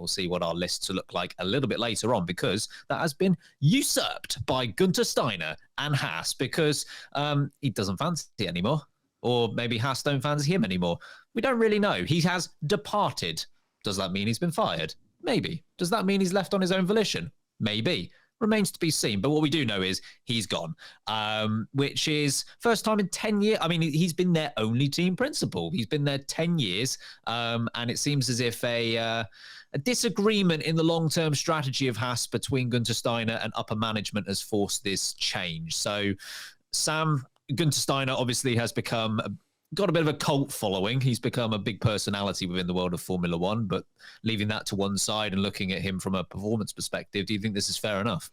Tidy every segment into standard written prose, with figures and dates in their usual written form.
we'll see what our lists look like a little bit later on, because that has been usurped by Guenther Steiner and Haas, because he doesn't fancy it anymore. Or maybe Haas don't fancy him anymore. We don't really know. He has departed. Does that mean he's been fired? Maybe. Does that mean he's left on his own volition? Maybe. Remains to be seen. But what we do know is he's gone, which is first time in 10 years. I mean, he's been their only team principal. He's been there 10 years. And it seems as if a disagreement in the long-term strategy of Haas between Guenther Steiner and upper management has forced this change. So Guenther Steiner obviously has got a bit of a cult following. He's become a big personality within the world of Formula One, but leaving that to one side and looking at him from a performance perspective, do you think this is fair enough?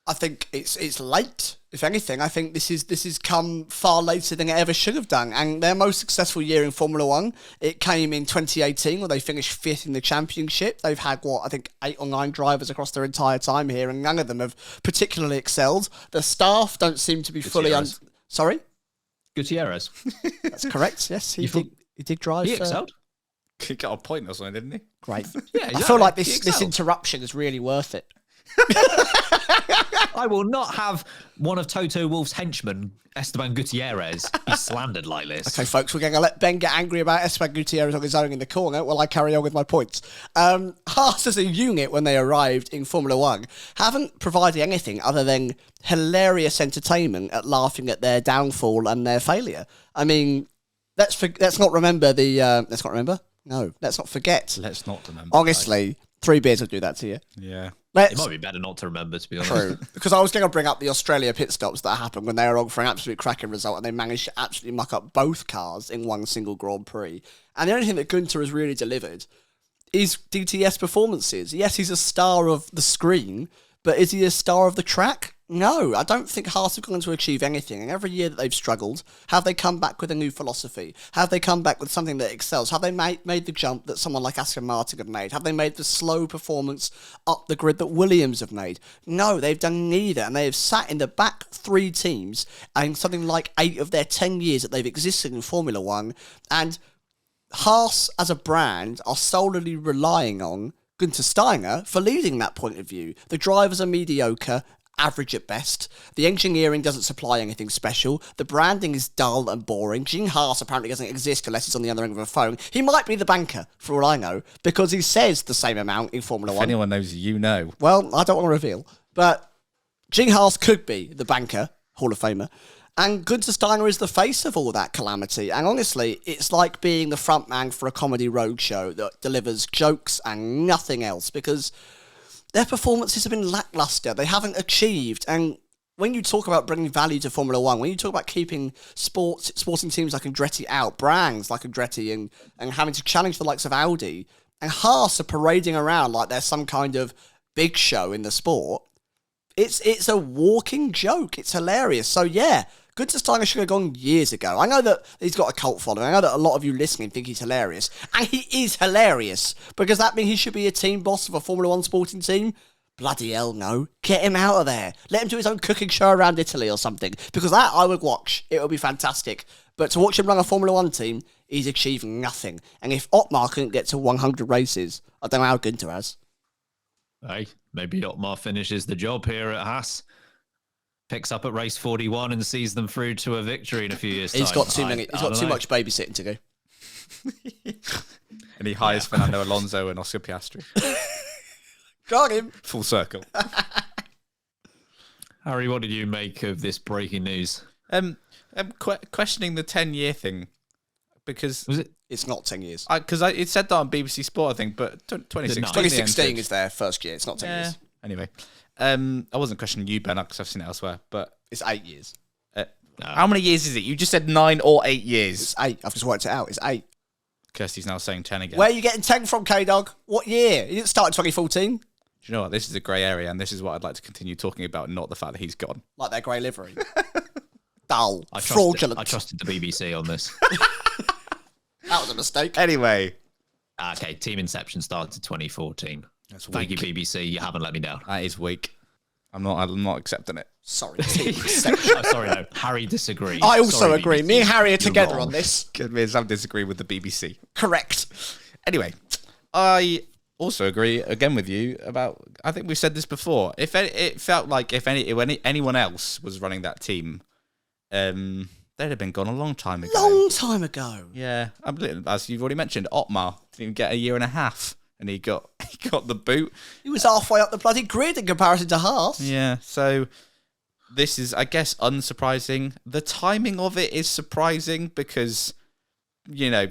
I think it's late. If anything, I think this is come far later than it ever should have done. And their most successful year in Formula One, it came in 2018, where they finished 5th in the championship. They've had, 8 or 9 drivers across their entire time here, and none of them have particularly excelled. The staff don't seem to be fully... Sorry? Gutierrez. That's correct, yes. He did drive. He excelled. He got a point or something, didn't he? Great. Yeah, exactly. I feel like this interruption is really worth it. I will not have one of Toto Wolff's henchmen, Esteban Gutierrez, be slandered like this. Okay, folks, we're going to let Ben get angry about Esteban Gutierrez on his own in the corner while I carry on with my points. Haas as a unit, when they arrived in Formula One, haven't provided anything other than hilarious entertainment at laughing at their downfall and their failure. I mean, let's not remember let's not remember? No, let's not forget. Let's not remember. Honestly, 3 beers will do that to you. Yeah. It might be better not to remember, to be honest. True. Because I was going to bring up the Australia pit stops that happened when they were on for an absolute cracking result, and they managed to absolutely muck up both cars in one single Grand Prix. And the only thing that Guenther has really delivered is DTS performances. Yes, he's a star of the screen, but is he a star of the track? No, I don't think Haas have gone to achieve anything. And every year that they've struggled, have they come back with a new philosophy? Have they come back with something that excels? Have they made the jump that someone like Aston Martin have made? Have they made the slow performance up the grid that Williams have made? No, they've done neither. And they have sat in the back 3 teams in something like 8 of their 10 years that they've existed in Formula One. And Haas as a brand are solely relying on Guenther Steiner for leading that point of view. The drivers are mediocre, average at best. The engineering doesn't supply anything special. The branding is dull and boring. Gene Haas apparently doesn't exist unless he's on the other end of a phone. He might be the banker, for all I know, because he says the same amount in Formula One. If anyone knows, you know. Well, I don't want to reveal. But Gene Haas could be the banker, Hall of Famer. And Guenther Steiner is the face of all that calamity. And honestly, it's like being the front man for a comedy roadshow that delivers jokes and nothing else, because their performances have been lackluster. They haven't achieved. And when you talk about bringing value to Formula One, when you talk about keeping sporting teams like Andretti out, brands like Andretti, and having to challenge the likes of Audi, and Haas are parading around like they're some kind of big show in the sport, it's a walking joke. It's hilarious. So yeah, Guenther Steiner should have gone years ago. I know that he's got a cult following. I know that a lot of you listening think he's hilarious. And he is hilarious. Because that means he should be a team boss of a Formula One sporting team? Bloody hell no. Get him out of there. Let him do his own cooking show around Italy or something. Because that I would watch. It would be fantastic. But to watch him run a Formula One team, he's achieving nothing. And if Otmar couldn't get to 100 races, I don't know how Guenther has. Hey, maybe Otmar finishes the job here at Haas. Picks up at race 41 and sees them through to a victory in a few years' time. He's got too much babysitting to do. And he hires Fernando Alonso and Oscar Piastri. Got him. Full circle. Harry, what did you make of this breaking news? I'm questioning the 10-year thing, because it's not 10 years. Because it said that on BBC Sport, I think, but 2016 is their first year. It's not 10 years. Anyway. I wasn't questioning you, Ben, because I've seen it elsewhere, but it's 8 years. How many years is it? You just said 9 or 8 years. It's 8. I've just worked it out. It's 8. Kirsty's now saying 10 again. Where are you getting 10 from, K-Dog? What year? You didn't start in 2014? Do you know what? This is a grey area, and this is what I'd like to continue talking about, not the fact that he's gone. Like their grey livery. Dull. Fraudulent. I trusted the BBC on this. That was a mistake. Anyway. Okay, Team Inception started 2014. Thank you, BBC. You haven't let me down. That is weak. I'm not accepting it. Sorry, Team Inception. Sorry, no. Harry disagrees. I also agree. BBC. Me and Harry are together on this. Good means I disagree with the BBC. Correct. Anyway, I also agree again with you about. I think we've said this before. It felt like if anyone else was running that team, they'd have been gone a long time ago. Long time ago. Yeah, as you've already mentioned, Otmar didn't even get a year and a half, and he got the boot. He was halfway up the bloody grid in comparison to Haas. Yeah, so this is, I guess, unsurprising. The timing of it is surprising because,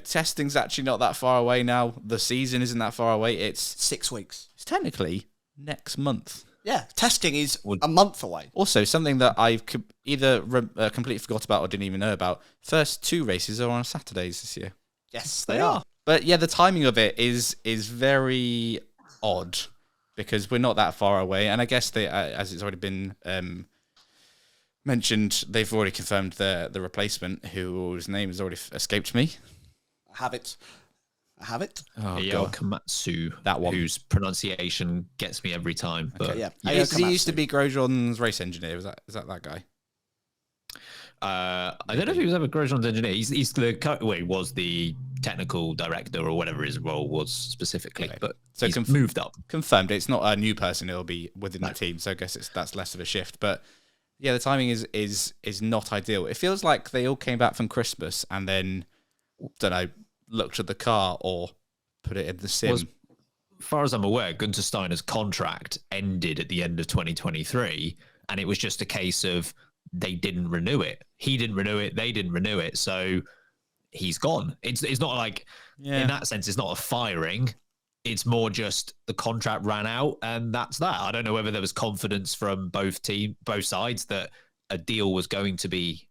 testing's actually not that far away now. The season isn't that far away. It's 6 weeks. It's technically next month. Yeah, testing is a month away. Also, something that I've either completely forgot about or didn't even know about. First 2 races are on Saturdays this year. Yes, they are. But yeah, the timing of it is very odd because we're not that far away. And I guess they, as it's already been mentioned, they've already confirmed the replacement, whose name has already escaped me. I have it. Oh, Ayao Komatsu, that one, whose pronunciation gets me every time. But okay, yeah, he used to be Grosjean's race engineer. Is that guy? I don't know if he was ever Grosjean's engineer. He's he was the technical director or whatever his role was specifically. Okay. But so he's moved up. Confirmed. It's not a new person. It'll be within that team. So I guess that's less of a shift. But yeah, the timing is not ideal. It feels like they all came back from Christmas and then, don't know, looked at the car or put it in the sim. As far as I'm aware, Guenther Steiner's contract ended at the end of 2023, and it was just a case of they didn't renew it. He didn't renew it. They didn't renew it. So he's gone. It's not like, in that sense, it's not a firing. It's more just the contract ran out, and that's that. I don't know whether there was confidence from both sides that a deal was going to be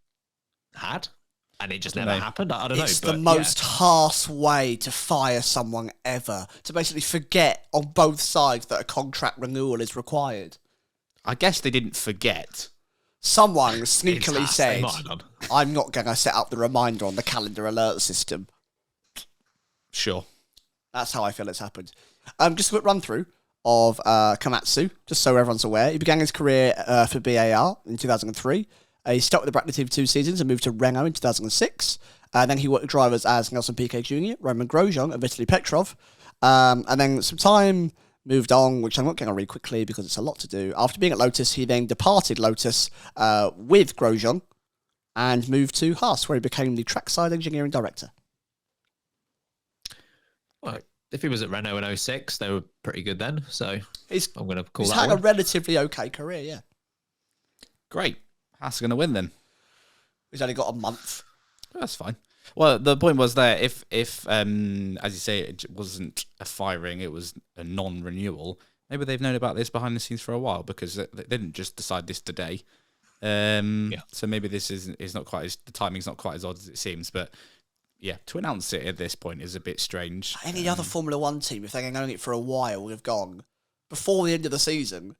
had, and it just never happened. I don't know. It's the most harsh way to fire someone ever, to basically forget on both sides that a contract renewal is required. I guess they didn't forget. Someone sneakily said, I'm not going to set up the reminder on the calendar alert system. Sure. That's how I feel it's happened. Just a quick run through of Komatsu, just so everyone's aware. He began his career for BAR in 2003. He stuck with the Brackley team for 2 seasons and moved to Renault in 2006. Then he worked with drivers as Nelson Piquet Jr., Roman Grosjean, and Vitaly Petrov. And then some time moved on, which I'm not going to read quickly because it's a lot to do. After being at Lotus, he then departed Lotus with Grosjean and moved to Haas, where he became the trackside engineering director. Well, if he was at Renault in 06, they were pretty good then. So I'm going to call that. He's had a relatively okay career, yeah. Great. Haas are going to win then. He's only got a month. That's fine. Well, the point was there, if as you say, it wasn't a firing, it was a non-renewal, maybe they've known about this behind the scenes for a while because they didn't just decide this today. So maybe this is not quite as, the timing's not quite as odd as it seems, but yeah, to announce it at this point is a bit strange. Any other Formula One team, if they're going to own it for a while, would have gone before the end of the season.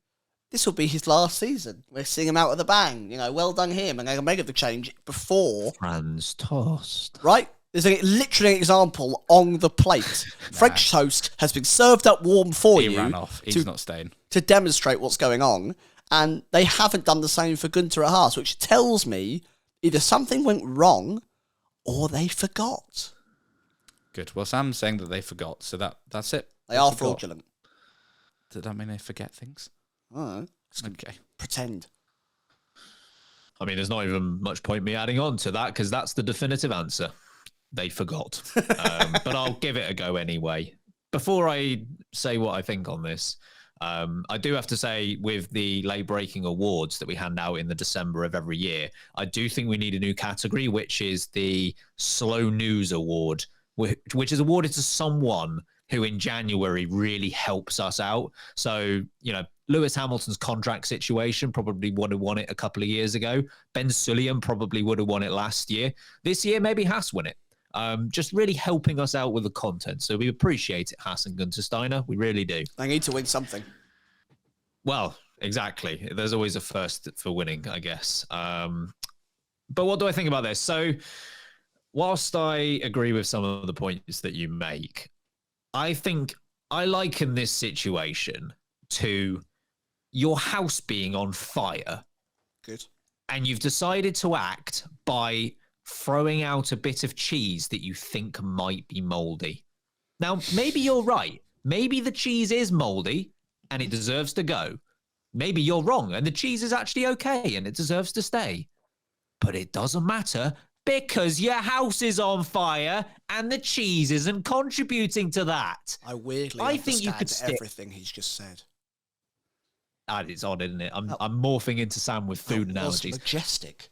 This will be his last season. We're seeing him out with a bang. Well done him. And they're going to make the change before. Franz Tost. Right? There's literally an example on the plate. French toast has been served up warm for you. He ran off. He's not staying. To demonstrate what's going on. And they haven't done the same for Guenther at Haas, which tells me either something went wrong or they forgot. Good. Well, Sam's saying that they forgot, so that's it. They are fraudulent. Does that mean they forget things? Oh, okay. Pretend. I mean, there's not even much point me adding on to that because that's the definitive answer. They forgot. But I'll give it a go anyway. Before I say what I think on this, I do have to say with the late-breaking awards that we hand out in the December of every year, I do think we need a new category, which is the Slow News Award, which is awarded to someone who in January really helps us out. So, Lewis Hamilton's contract situation probably would have won it a couple of years ago. Ben Sulian probably would have won it last year. This year, maybe Haas win it. Just really helping us out with the content. So we appreciate it, Haas and Guenther Steiner. We really do. They need to win something. Well, exactly. There's always a first for winning, I guess. But what do I think about this? So whilst I agree with some of the points that you make, I think I liken this situation to your house being on fire. Good. And you've decided to act by throwing out a bit of cheese that you think might be moldy. Now, maybe you're right. Maybe the cheese is moldy and it deserves to go. Maybe you're wrong and the cheese is actually okay and it deserves to stay. But it doesn't matter because your house is on fire and the cheese isn't contributing to that. I weirdly think you could understand everything he's just said. It's odd, isn't it? I'm morphing into Sam with food analogies. Majestic.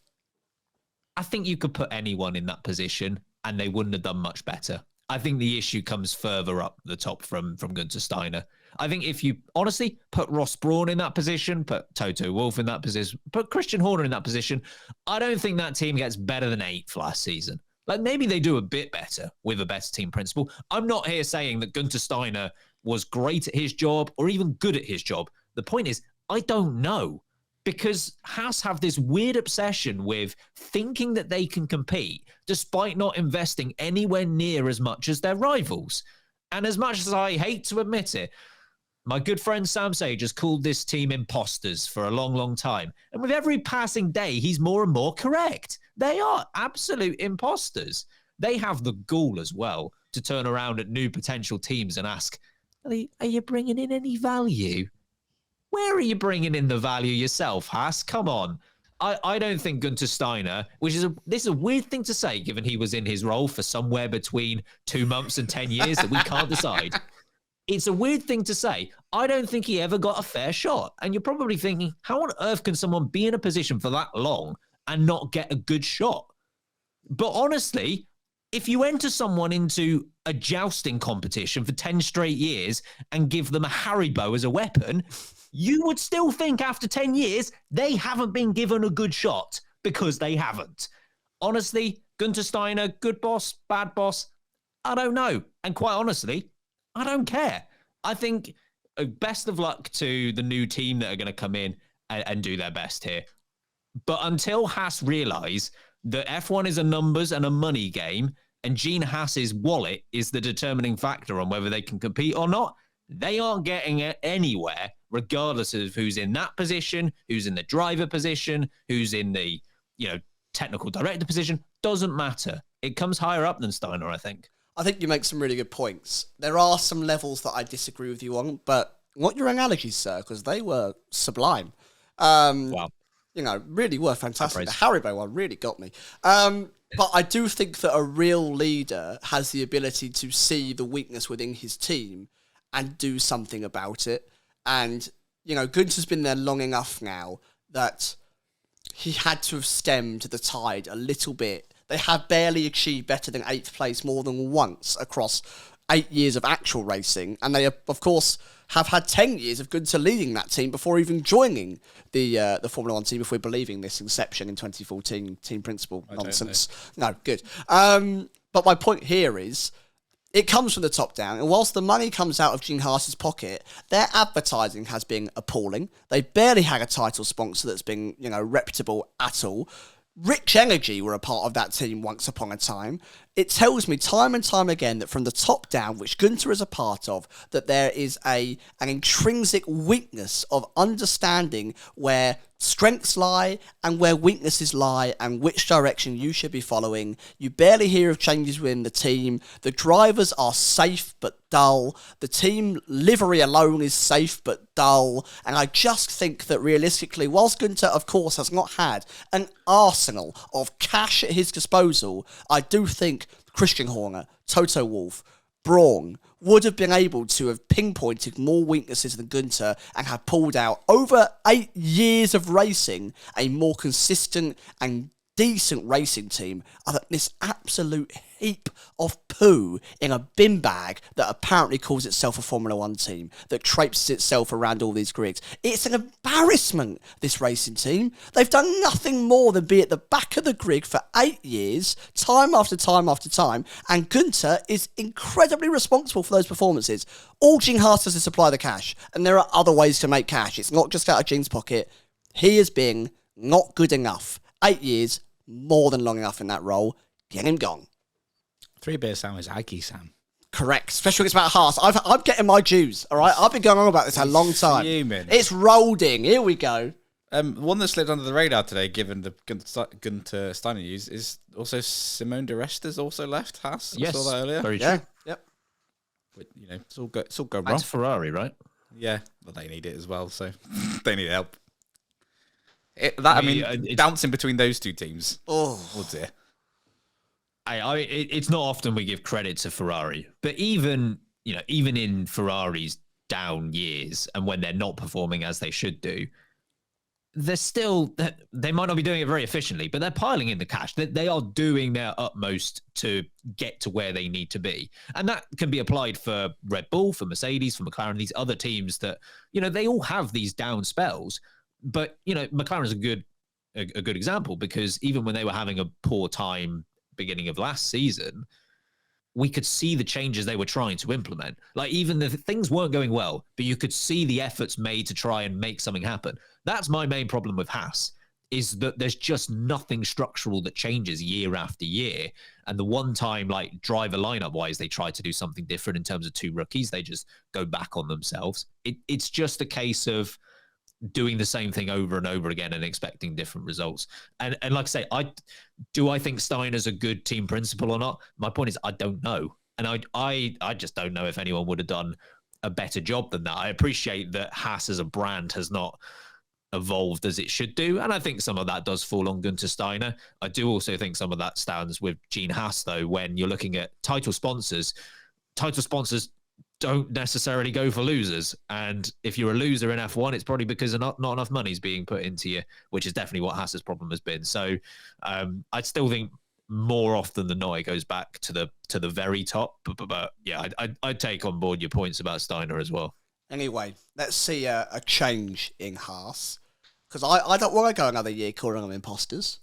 I think you could put anyone in that position and they wouldn't have done much better. I think the issue comes further up the top from Guenther Steiner. I think if you honestly put Ross Brawn in that position, put Toto Wolff in that position, put Christian Horner in that position, I don't think that team gets better than 8th last season. Like maybe they do a bit better with a better team principle. I'm not here saying that Guenther Steiner was great at his job or even good at his job. The point is, I don't know. Because Haas have this weird obsession with thinking that they can compete despite not investing anywhere near as much as their rivals. And as much as I hate to admit it, my good friend Sam Sage has called this team imposters for a long, long time. And with every passing day, he's more and more correct. They are absolute imposters. They have the gall as well to turn around at new potential teams and ask, are you bringing in any value? Where are you bringing in the value yourself, Haas? Come on. I don't think Guenther Steiner, this is a weird thing to say, given he was in his role for somewhere between 2 months and 10 years that we can't decide. It's a weird thing to say. I don't think he ever got a fair shot. And you're probably thinking, how on earth can someone be in a position for that long and not get a good shot? But honestly, if you enter someone into a jousting competition for 10 straight years and give them a Haribo as a weapon, you would still think after 10 years, they haven't been given a good shot because they haven't. Honestly, Guenther Steiner, good boss, bad boss, I don't know. And quite honestly, I don't care. I think best of luck to the new team that are going to come in and do their best here. But until Haas realise that F1 is a numbers and a money game, and Gene Haas's wallet is the determining factor on whether they can compete or not, they aren't getting it anywhere, regardless of who's in that position, who's in the driver position, who's in the, technical director position. Doesn't matter. It comes higher up than Steiner, I think. I think you make some really good points. There are some levels that I disagree with you on, but what your analogies, sir, because they were sublime. Wow. Really were fantastic. The Haribo one really got me. But I do think that a real leader has the ability to see the weakness within his team and do something about it. And, Guenther's been there long enough now that he had to have stemmed the tide a little bit. They have barely achieved better than 8th place more than once across 8 years of actual racing. And they, of course, have had 10 years of Guenther leading that team before even joining the Formula 1 team, if we're believing this inception in 2014 team principal nonsense. No, good. But my point here is, it comes from the top down, and whilst the money comes out of Gene Haas's pocket, their advertising has been appalling. They barely had a title sponsor that's been, reputable at all. Rich Energy were a part of that team once upon a time. It tells me time and time again that from the top down, which Guenther is a part of, that there is an intrinsic weakness of understanding where strengths lie and where weaknesses lie and which direction you should be following. You barely hear of changes within the team. The drivers are safe but dull. The team livery alone is safe but dull. And I just think that realistically, whilst Guenther, of course, has not had an arsenal of cash at his disposal, I do think Christian Horner, Toto Wolff, Brawn would have been able to have pinpointed more weaknesses than Guenther and have pulled out, over 8 years of racing, a more consistent and decent racing team than this absolute heap of poo in a bin bag that apparently calls itself a Formula 1 team, that traipses itself around all these grids. It's an embarrassment, this racing team. They've done nothing more than be at the back of the grid for 8 years, time after time after time, and Guenther is incredibly responsible for those performances. All Gene Haas does is supply the cash, and there are other ways to make cash. It's not just out of Gene's pocket. He has been not good enough. 8 years, more than long enough in that role. Get him gone. 3 Beer Sam is Aggie Sam. Correct. Especially when it's about Haas. I'm getting my dues, all right? I've been going on about this a long time. Fuming. It's rolled in. Here we go. One that slid under the radar today, given the Guenther Steiner news, is also Simone de Resta's also left Haas. Yes, I saw that earlier. very true. Yep. But, it's all good. It's all going Back wrong. to Ferrari, right? Yeah, well, they need it as well, so they need help. It's bouncing between those two teams. Oh, Dear. It's not often we give credit to Ferrari, but even in Ferrari's down years and when they're not performing as they should do, they might not be doing it very efficiently, but they're piling in the cash. They are doing their utmost to get to where they need to be. And that can be applied for Red Bull, for Mercedes, for McLaren, these other teams that, they all have these down spells. But, McLaren's a good example, because even when they were having a poor time beginning of last season, we could see the changes they were trying to implement. Like, even the things weren't going well, but you could see the efforts made to try and make something happen. That's my main problem with Haas, is that there's just nothing structural that changes year after year. And the one time, like, driver lineup-wise, they try to do something different in terms of two rookies, they just go back on themselves. It's just a case of doing the same thing over and over again and expecting different results. And like I say, I think Steiner's a good team principal or not? My point is, I don't know. And I just don't know if anyone would have done a better job than that. I appreciate that Haas as a brand has not evolved as it should do. And I think some of that does fall on Guenther Steiner. I do also think some of that stands with Gene Haas, though, when you're looking at title sponsors don't necessarily go for losers. And if you're a loser in F1, it's probably because not enough money's being put into you, which is definitely what Haas's problem has been. So I'd still think more often than not, it goes back to the very top. But yeah, I'd take on board your points about Steiner as well. Anyway, let's see a change in Haas. Because I don't want to go another year calling them imposters.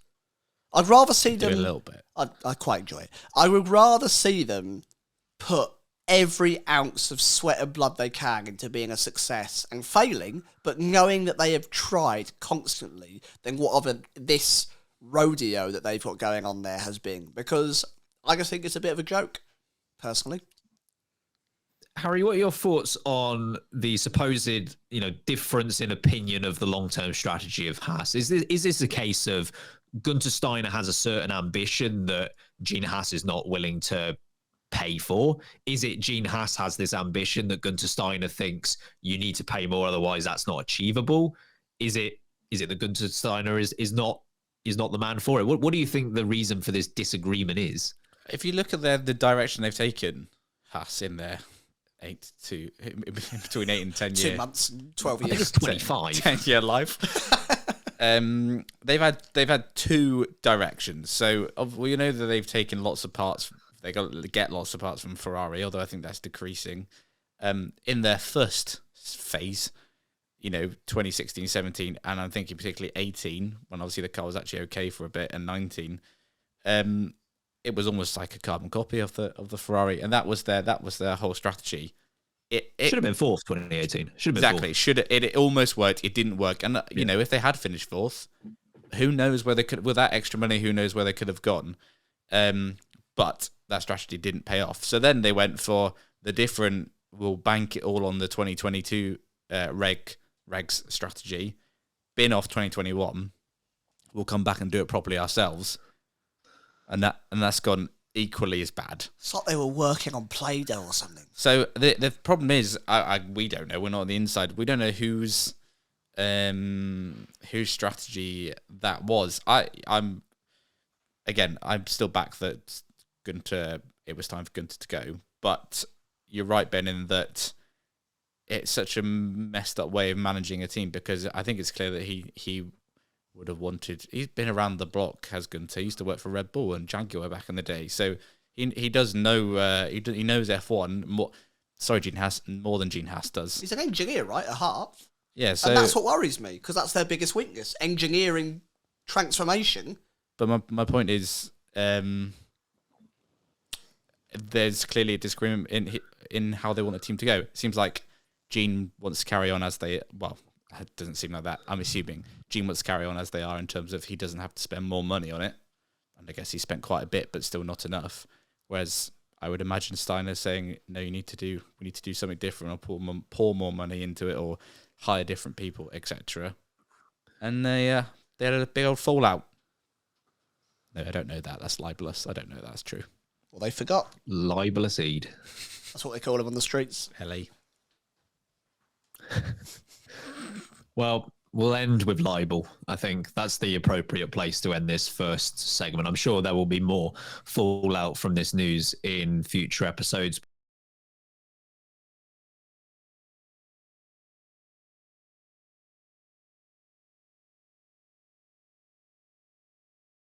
I'd rather see them... Do a little bit. I quite enjoy it. I would rather see them put every ounce of sweat and blood they can into being a success and failing, but knowing that they have tried constantly, than whatever this rodeo that they've got going on there has been. Because I just think it's a bit of a joke, personally. Harry, what are your thoughts on the supposed, difference in opinion of the long-term strategy of Haas? Is this a case of Guenther Steiner has a certain ambition that Gene Haas is not willing to pay for? Is it Gene Haas has this ambition that Guenther Steiner thinks you need to pay more, otherwise that's not achievable? Is it that Guenther Steiner is not the man for it? What do you think the reason for this disagreement is? If you look at the direction they've taken Haas in there, between 8 and 10 years, 2 months, 12 years, I think it's 25, 10-year life. They've had two directions. So that they've taken lots of parts. They get lots of parts from Ferrari, although I think that's decreasing. In their first phase, 2016, 17, and I'm thinking particularly 18, when obviously the car was actually okay for a bit, and 19, it was almost like a carbon copy of the Ferrari, and that was their whole strategy. It should have been fourth 2018. Should have been exactly. It almost worked. It didn't work, and if they had finished fourth, who knows where they could, with that extra money, who knows where they could have gone. But that strategy didn't pay off. So then they went for the different, we'll bank it all on the 2022 regs strategy, bin off 2021, we'll come back and do it properly ourselves. And that's gone equally as bad. It's like they were working on Play-Doh or something. So the problem is, we don't know. We're not on the inside. We don't know whose strategy that was. I'm still back that it was time for Guenther to go. But you're right, Ben, in that it's such a messed up way of managing a team, because I think it's clear that he would have wanted... He's been around the block, has Guenther. He used to work for Red Bull and Jaguar back in the day. So he does know... he knows F1 more... Sorry, Gene Haas, more than Gene Haas does. He's an engineer, right, at heart? Yeah, so... And that's what worries me, because that's their biggest weakness. Engineering transformation. But my point is... there's clearly a disagreement in how they want the team to go. It seems like Gene wants to carry on as they... Well, it doesn't seem like that. I'm assuming Gene wants to carry on as they are in terms of he doesn't have to spend more money on it. And I guess he spent quite a bit, but still not enough. Whereas I would imagine Steiner saying, no, we need to do something different, or pour more money into it, or hire different people, etc. And they had a big old fallout. No, I don't know that. That's libelous. I don't know that's true. Well, they forgot. Libelous Eid. That's what they call him on the streets. Ellie. Well, we'll end with libel. I think that's the appropriate place to end this first segment. I'm sure there will be more fallout from this news in future episodes.